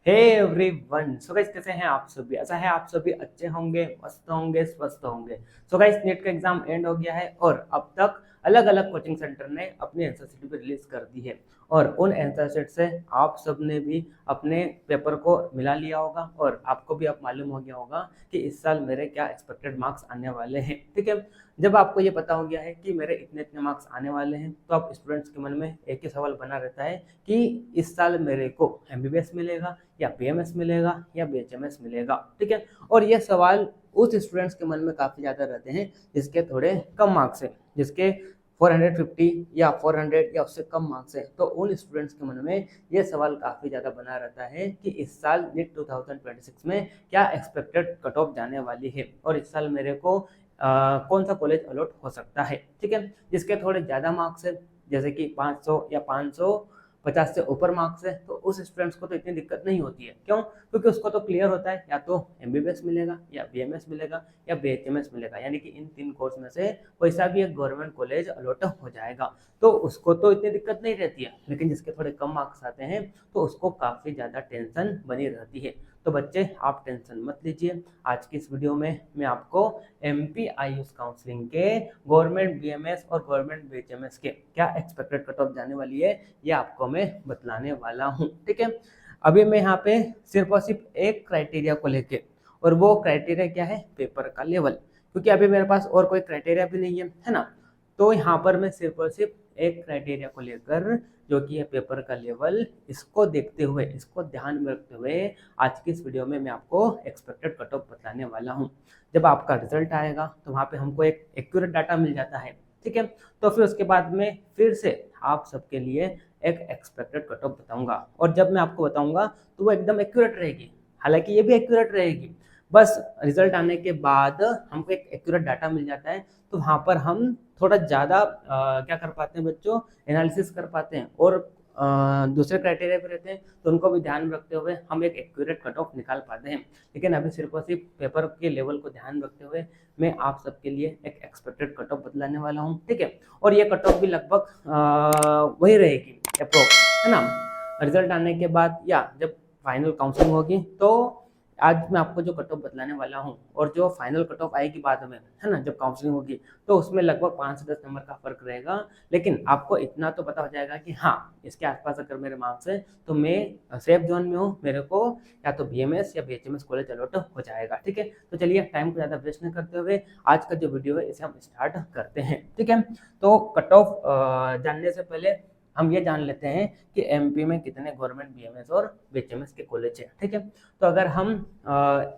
Hey everyone, so guys कैसे हैं आप सभी। ऐसा है आप सभी अच्छे होंगे, मस्त होंगे, स्वस्थ होंगे। सो गाइस नेट का एग्जाम एंड हो गया है और अब तक अलग अलग कोचिंग सेंटर ने अपनी आंसर शीट भी रिलीज कर दी है और उन आंसर शीट से आप सब ने भी अपने पेपर को मिला लिया होगा और आपको भी अब मालूम हो गया होगा कि इस साल मेरे क्या एक्सपेक्टेड मार्क्स आने वाले हैं। ठीक है, जब आपको ये पता हो गया है कि मेरे इतने इतने मार्क्स आने वाले हैं तो अब स्टूडेंट्स के मन में एक ही सवाल बना रहता है कि इस साल मेरे को एमबीबीएस मिलेगा या बीएमएस मिलेगा या बीएचएमएस मिलेगा। ठीक है, और ये सवाल उस स्टूडेंट्स के मन में काफ़ी ज़्यादा रहते हैं जिसके थोड़े कम मार्क्स हैं, जिसके 450 या 400 या उससे कम मार्क्स हैं। तो उन स्टूडेंट्स के मन में ये सवाल काफ़ी ज़्यादा बना रहता है कि इस साल नीट 2026 में क्या एक्सपेक्टेड कट ऑफ जाने वाली है और इस साल मेरे को कौन सा कॉलेज अलॉट हो सकता है। ठीक है, जिसके थोड़े ज़्यादा मार्क्स है जैसे कि 500 या 550 से ऊपर मार्क्स है तो उस स्टूडेंट्स को तो इतनी दिक्कत नहीं होती है। क्यों? क्योंकि उसको तो क्लियर होता है या तो एमबीबीएस मिलेगा या बीएमएस मिलेगा या बीएचएमएस मिलेगा, यानी कि इन तीन कोर्स में से कोई सा भी एक गवर्नमेंट कॉलेज अलॉट हो जाएगा। तो उसको तो इतनी दिक्कत नहीं रहती है, लेकिन जिसके थोड़े कम मार्क्स आते हैं तो उसको काफ़ी ज़्यादा टेंशन बनी रहती है। तो बच्चे आप टेंशन मत लीजिए, आज की इस वीडियो में मैं आपको एमपी आयुष काउंसलिंग के गवर्नमेंट बीएमएस और गवर्नमेंट बीएचएमएस के क्या एक्सपेक्टेड कट ऑफ जाने वाली है ये आपको मैं बतलाने वाला हूँ। ठीक है, अभी मैं यहाँ पे सिर्फ और सिर्फ एक क्राइटेरिया को लेके, और वो क्राइटेरिया क्या है, पेपर का लेवल, क्योंकि अभी मेरे पास और कोई क्राइटेरिया भी नहीं है ना। तो यहाँ पर मैं सिर्फ और सिर्फ एक क्राइटेरिया को लेकर जो कि है पेपर का लेवल, इसको देखते हुए, इसको ध्यान में रखते हुए आज की इस वीडियो में मैं आपको एक्सपेक्टेड कट ऑफ बताने वाला हूँ। जब आपका रिजल्ट आएगा तो वहाँ पे हमको एक एक्यूरेट डाटा मिल जाता है। ठीक है, तो फिर उसके बाद में फिर से आप सबके लिए एक एक्सपेक्टेड कट ऑफ बताऊंगा और जब मैं आपको बताऊंगा तो वो एकदम एक्यूरेट रहेगी, हालांकि ये भी एक्यूरेट रहेगी। बस रिजल्ट आने के बाद हमको एक एक्यूरेट डाटा मिल जाता है तो वहाँ पर हम थोड़ा ज़्यादा क्या कर पाते हैं बच्चों, एनालिसिस कर पाते हैं और दूसरे क्राइटेरिया भी रहते हैं तो उनको भी ध्यान में रखते हुए हम एक एक्यूरेट कट ऑफ निकाल पाते हैं। लेकिन अभी सिर्फ और सिर्फ पेपर के लेवल को ध्यान रखते हुए मैं आप सबके लिए एक एक्सपेक्टेड कट ऑफ बतलाने वाला हूँ। ठीक है, और ये कट ऑफ भी लगभग वही रहेगी अप्रोक्स, है ना। रिजल्ट आने के बाद या जब फाइनल काउंसलिंग होगी तो आज मैं आपको जो कट ऑफ बतलाने वाला हूँ और जो फाइनल कट ऑफ आएगी बाद में, है ना, जब काउंसलिंग होगी तो उसमें लगभग 5 से 10 नंबर का फर्क रहेगा। लेकिन आपको इतना तो पता हो जाएगा कि हाँ, इसके आसपास अगर मेरे मार्क्स है तो मैं सेफ जोन में हूँ, मेरे को या तो बीएमएस या बीएचएमएस कॉलेज अलॉट हो जाएगा। ठीक है, तो चलिए टाइम को ज़्यादा वेस्ट नहीं करते हुए आज का जो वीडियो है इसे हम स्टार्ट करते हैं। ठीक है, तो कट ऑफ जानने से पहले हम ये जान लेते हैं कि एमपी में कितने गवर्नमेंट बीएमएस और बीएचएमएस के कॉलेज हैं। ठीक है, तो अगर हम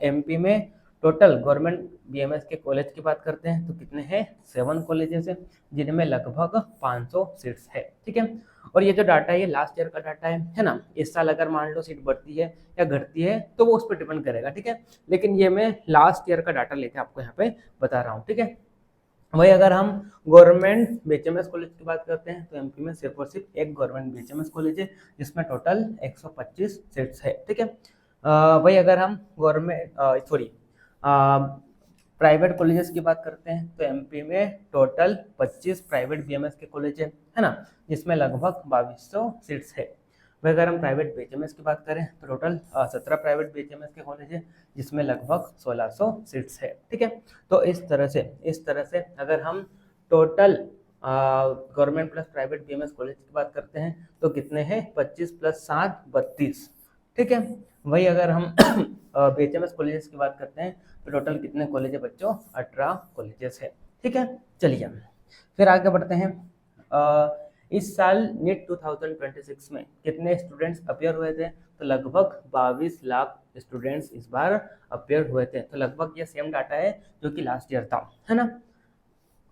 एमपी में टोटल गवर्नमेंट बीएमएस के कॉलेज की बात करते हैं तो कितने हैं, 7 कॉलेजेस हैं जिनमें लगभग 500 सीट्स है। ठीक है, और ये जो डाटा है ये लास्ट ईयर का डाटा है ना। इस साल अगर मान लो सीट बढ़ती है या घटती है तो वो उस पर डिपेंड करेगा। ठीक है, लेकिन ये मैं लास्ट ईयर का डाटा लेके आपको यहाँ पे बता रहा हूँ। ठीक है, वही अगर हम गवर्नमेंट बीएचएमएस कॉलेज की बात करते हैं तो एमपी में सिर्फ और सिर्फ एक गवर्नमेंट बीएचएमएस कॉलेज है जिसमें टोटल 125 सीट्स है। ठीक है, वही अगर हम गवर्नमेंट सॉरी प्राइवेट कॉलेजेस की बात करते हैं तो एमपी में टोटल 25 प्राइवेट बीएमएस के कॉलेज है ना, जिसमें लगभग 2200 सीट्स है। वही अगर हम प्राइवेट बीएचएमएस की बात करें तो टोटल 17 प्राइवेट बीएचएमएस के कॉलेज है जिसमें लगभग 1600 सीट्स है। ठीक है, तो इस तरह से अगर हम total government plus private BMS college की बात करते हैं तो कितने हैं, 25 + 7 32। ठीक है, वही अगर हम बीएचएमएस कॉलेजेस की बात करते हैं तो टोटल कितने कॉलेज है बच्चों, 18 कॉलेजेस है। ठीक है, चलिए फिर आगे बढ़ते हैं। इस साल नीट 2026 में कितने स्टूडेंट्स अपियर हुए थे, तो लगभग 22 लाख स्टूडेंट्स इस बार अपियर हुए थे। तो लगभग ये सेम डाटा है जो कि लास्ट ईयर था, है ना।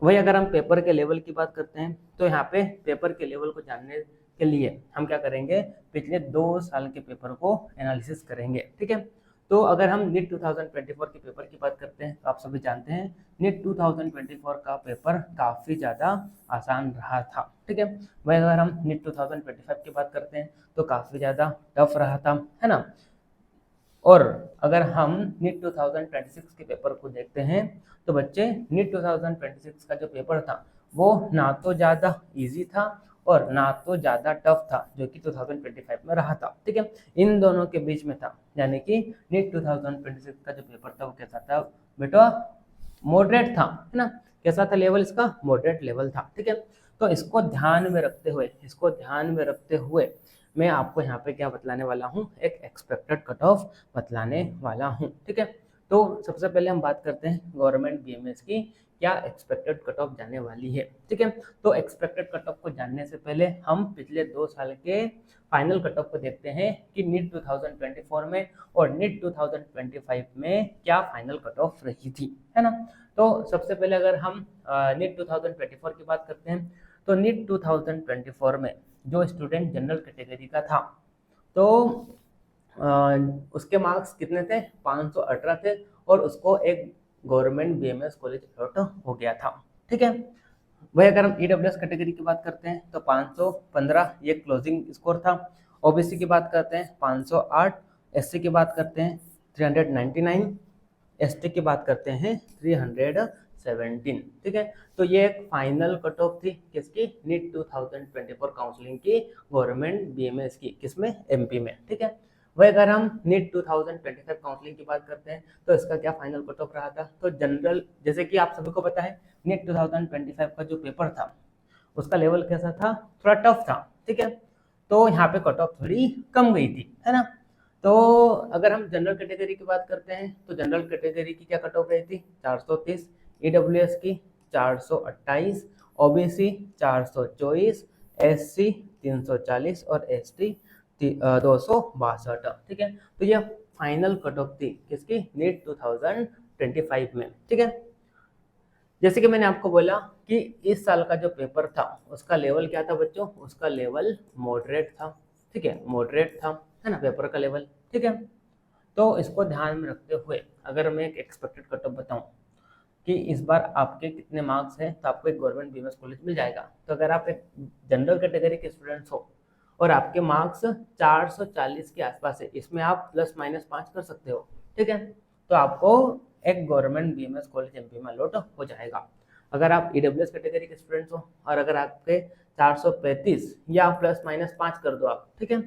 वही अगर हम पेपर के लेवल की बात करते हैं तो यहाँ पे पेपर के लेवल को जानने के लिए हम क्या करेंगे, पिछले 2 साल के पेपर को एनालिसिस करेंगे। ठीक है, तो अगर हम नीट 2024 के पेपर की बात करते हैं तो आप सभी जानते हैं नीट 2024 का पेपर काफ़ी ज़्यादा आसान रहा था। ठीक है, वही अगर हम नीट 2025 की बात करते हैं तो काफ़ी ज़्यादा टफ रहा था, है ना। और अगर हम नीट 2026 के पेपर को देखते हैं तो बच्चे नीट 2026 का जो पेपर था वो ना तो ज़्यादा इजी था और ना तो ज़्यादा टफ था जो कि 2025 में रहा था, ठीक है। इन दोनों के बीच में था, यानी कि नीट 2026 का जो पेपर था वो कैसा था बेटा, मॉडरेट था, है ना। कैसा था लेवल इसका, मॉडरेट लेवल था, ठीक है। तो इसको ध्यान में रखते हुए मैं आपको यहाँ पे क्या बतलाने वाला हूँ, एक एक्सपेक्टेड कट ऑफ बतलाने वाला हूँ, ठीक है। तो सबसे पहले हम बात करते हैं गवर्नमेंट बीएमएस की क्या एक्सपेक्टेड कट ऑफ जाने वाली है, ठीक है। तो एक्सपेक्टेड कट ऑफ को जानने से पहले हम पिछले 2 साल के फाइनल कट ऑफ को देखते हैं कि नीट 2024 में और नीट 2025 में क्या फाइनल कट ऑफ रही थी, है ना। तो सबसे पहले अगर हम नीट 2024 की बात करते हैं तो नीट 2024 में जो स्टूडेंट जनरल कैटेगरी का था तो उसके मार्क्स कितने थे, 518 थे और उसको एक गवर्नमेंट बीएमएस कॉलेज अलॉट हो गया था, ठीक है। वही अगर हम ईडब्ल्यूएस कैटेगरी की बात करते हैं तो 515 ये क्लोजिंग स्कोर था। ओबीसी की बात करते हैं 508, एससी की बात करते हैं 399, एसटी की बात करते हैं 317, ठीक है। तो ये एक फाइनल कट ऑफ थी किसकी, नीट 2024 काउंसलिंग की गवर्नमेंट बीएमएस की, किसमें, एमपी में, ठीक है। वही अगर हम नीट 2025 काउंसलिंग की बात करते हैं तो इसका क्या फाइनल कट ऑफ रहा था, तो जनरल, जैसे कि आप सभी को पता है नीट 2025 का जो पेपर था उसका लेवल कैसा था, थोड़ा टफ था, ठीक है। तो यहाँ पे कट ऑफ थोड़ी कम गई थी, है ना। तो अगर हम जनरल कैटेगरी की बात करते हैं तो जनरल कैटेगरी की क्या कट ऑफ रही थी, 430, ईडब्ल्यूएस की 428, ओबीसी 424, एससी 340 और एसटी 262, ठीक है। तो ये फाइनल कट ऑफ थी किसकी, नीट 2025 में, ठीक है। जैसे कि मैंने आपको बोला कि इस साल का जो पेपर था उसका लेवल क्या था बच्चों, उसका लेवल मॉडरेट था, ठीक है, मॉडरेट था, है ना, पेपर का लेवल, ठीक है। तो इसको ध्यान में रखते हुए अगर मैं एक एक्सपेक्टेड कट ऑफ बताऊं कि इस बार आपके कितने मार्क्स हैं तो आपको एक गवर्नमेंट बीएमएस कॉलेज मिल जाएगा। तो अगर आप एक जनरल कैटेगरी के स्टूडेंट्स हो और आपके मार्क्स 440 के आसपास है, इसमें आप +- 5 कर सकते हो, ठीक है। तो आपको एक गवर्नमेंट बीएमएस कॉलेज एमपी में अलॉट हो जाएगा। अगर आप ईडब्ल्यूएस कैटेगरी के स्टूडेंट्स हो और अगर आपके 435 या +- 5 कर दो आप, ठीक है,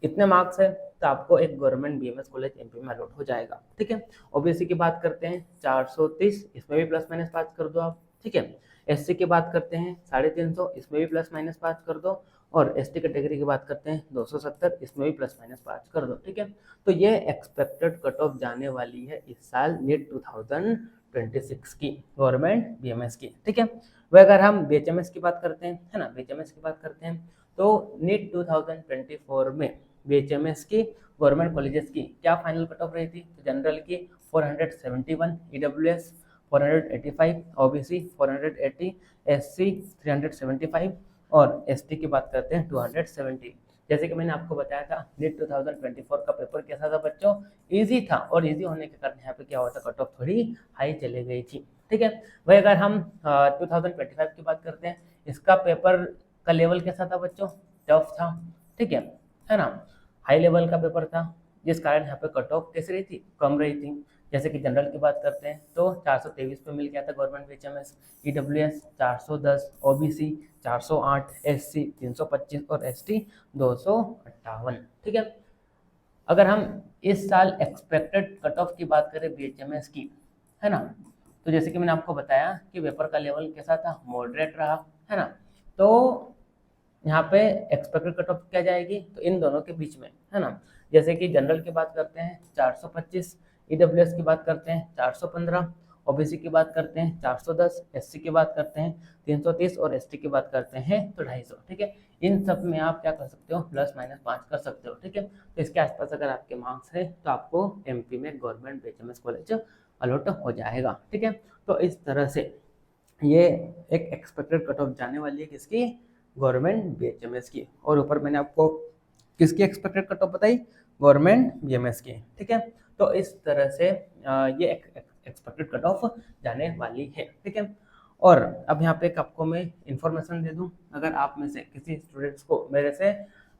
इतने मार्क्स है तो आपको एक गवर्नमेंट बीएमएस कॉलेज एमपी में अलॉट हो जाएगा, ठीक है। ओबीसी की बात करते हैं 430, इसमें भी +- 5 कर दो आप, ठीक है। एससी की बात करते हैं 350, इसमें भी +- 5 कर दो और एसटी कैटेगरी की बात करते हैं 270, इसमें भी +- 5 कर दो, ठीक है। तो ये एक्सपेक्टेड कट ऑफ जाने वाली है इस साल नीट 2026 की गवर्नमेंट बीएमएस की, ठीक है। वह अगर हम बीएचएमएस की बात करते हैं, है ना, बीएचएमएस की बात करते हैं तो नीट 2024 में बीएचएमएस की गवर्नमेंट कॉलेजेस की क्या फाइनल कट ऑफ रही थी, तो जनरल की 471, ईडब्ल्यूएस 485, ओबीसी 480, एससी 375 और एसटी की बात करते हैं 270। जैसे कि मैंने आपको बताया था नीट 2024 का पेपर कैसा था बच्चों, इजी था और इजी होने के कारण यहाँ पे क्या हुआ था, कट ऑफ थोड़ी हाई चली गई थी, ठीक है। वही अगर हम 2025 की बात करते हैं, इसका पेपर का लेवल कैसा था बच्चों, टफ था, ठीक है ना, हाई लेवल का पेपर था, जिस कारण यहाँ पे कट ऑफ कैसी रही थी, कम रही थी। जैसे कि जनरल की बात करते हैं तो 423 पे मिल गया था government BHMS, EWS 410, OBC 408, SC 325 और एसटी 258, ठीक है। अगर हम इस साल एक्सपेक्टेड कट ऑफ की बात करें बीएचएमएस की, है ना, तो जैसे कि मैंने आपको बताया कि पेपर का लेवल कैसा था, मॉडरेट रहा, है ना। तो यहाँ पे एक्सपेक्टेड कट ऑफ क्या जाएगी, तो इन दोनों के बीच में, है ना। जैसे कि जनरल की बात करते हैं 425, ईडब्ल्यूएस की बात करते हैं 415, ओबीसी की बात करते हैं 410, एससी की बात करते हैं 330 और एसटी की बात करते हैं तो 250, ठीक है। इन सब में आप क्या कर सकते हो, +- 5 कर सकते हो, ठीक है। तो इसके आसपास अगर आपके मार्क्स है तो आपको एमपी में गवर्नमेंट बीएचएमएस कॉलेज अलॉट हो जाएगा, ठीक है। तो इस तरह से ये एक एक्सपेक्टेड कट ऑफ जाने वाली है किसकी, गवर्नमेंट बीएचएमएस की। और ऊपर मैंने आपको किसकी एक्सपेक्टेड कट ऑफ बताई, गवर्नमेंट बीएमएस की, ठीक है। तो इस तरह से ये एक्सपेक्टेड कट ऑफ जाने वाली है, ठीक है। और अब यहाँ पे एक आपको मैं इंफॉर्मेशन दे दूँ, अगर आप में से किसी स्टूडेंट्स को मेरे से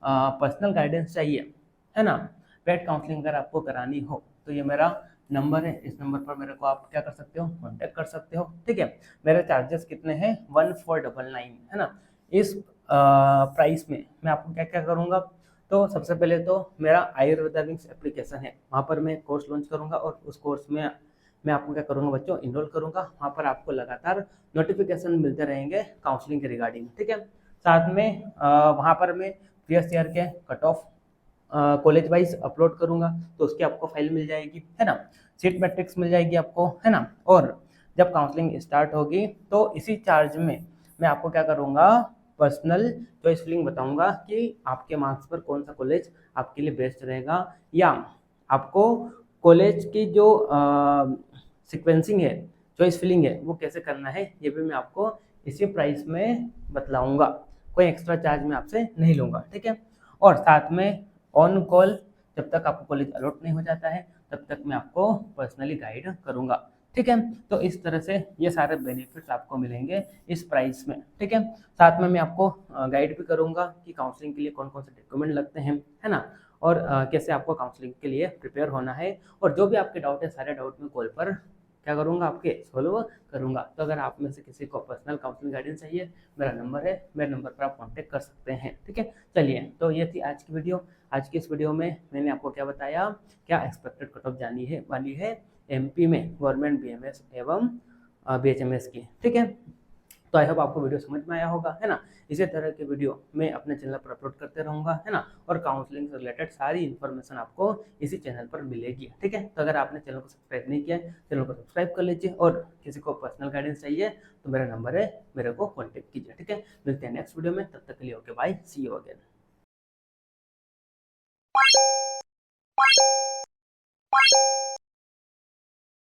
पर्सनल गाइडेंस चाहिए, है ना, पेड काउंसलिंग अगर आपको करानी हो तो ये मेरा नंबर है, इस नंबर पर मेरे को आप क्या कर सकते हो, कॉन्टैक्ट कर सकते हो, ठीक है। मेरे चार्जेस कितने हैं, 1499, है ना। इस प्राइस में मैं आपको क्या क्या करूँगा, तो सबसे पहले तो मेरा आयुर्वेदा विंग्स एप्लीकेशन है, वहाँ पर मैं कोर्स लॉन्च करूँगा और उस कोर्स में मैं आपको क्या करूँगा बच्चों, इनरोल करूँगा। वहाँ पर आपको लगातार नोटिफिकेशन मिलते रहेंगे काउंसलिंग के रिगार्डिंग, ठीक है। साथ में वहाँ पर मैं प्रीवियस ईयर के cut off college wise upload करूँगा, तो उसकी आपको फाइल मिल जाएगी, है ना। सीट मैट्रिक्स मिल जाएगी आपको, है ना। और जब काउंसलिंग स्टार्ट होगी तो इसी चार्ज में मैं आपको क्या करूँगा, पर्सनल चॉइस फिलिंग बताऊँगा कि आपके मार्क्स पर कौन सा कॉलेज आपके लिए बेस्ट रहेगा, या आपको कॉलेज की जो सिक्वेंसिंग है, चॉइस फिलिंग है, वो कैसे करना है, ये भी मैं आपको इसी प्राइस में बतलाऊँगा। कोई एक्स्ट्रा चार्ज मैं आपसे नहीं लूँगा, ठीक है। और साथ में ऑन कॉल जब तक आपको कॉलेज अलॉट नहीं हो जाता है तब तक मैं आपको पर्सनली गाइड करूँगा, ठीक है। तो इस तरह से ये सारे बेनिफिट्स आपको मिलेंगे इस प्राइस में, ठीक है। साथ में मैं आपको गाइड भी करूँगा कि काउंसलिंग के लिए कौन कौन से डॉक्यूमेंट लगते हैं, है ना, और कैसे आपको काउंसलिंग के लिए प्रिपेयर होना है। और जो भी आपके डाउट है, सारे डाउट में कॉल पर क्या करूँगा, आपके सॉल्व करूँगा। तो अगर आप में से किसी को पर्सनल काउंसलिंग गाइडेंस चाहिए, मेरा नंबर है, मेरे नंबर पर आप कांटेक्ट कर सकते हैं, ठीक है। चलिए, तो ये थी आज की वीडियो। आज की इस वीडियो में मैंने आपको क्या बताया, क्या एक्सपेक्टेड कट ऑफ जानी वाली है एमपी में गवर्नमेंट बीएमएस एवं बीएचएमएस की, ठीक है। तो आई होप आपको वीडियो समझ में आया होगा, है ना। इसी तरह की वीडियो मैं अपने चैनल पर अपलोड करते रहूँगा, है ना। और काउंसलिंग से रिलेटेड सारी इन्फॉर्मेशन आपको इसी चैनल पर मिलेगी, ठीक है। तो अगर आपने चैनल को सब्सक्राइब नहीं किया है, चैनल को सब्सक्राइब कर लीजिए। और किसी को पर्सनल गाइडेंस चाहिए तो मेरा नंबर है, मेरे को कॉन्टेक्ट कीजिए, ठीक है। मिलते हैं नेक्स्ट वीडियो में, तब तक के लिए okay bye, see you again.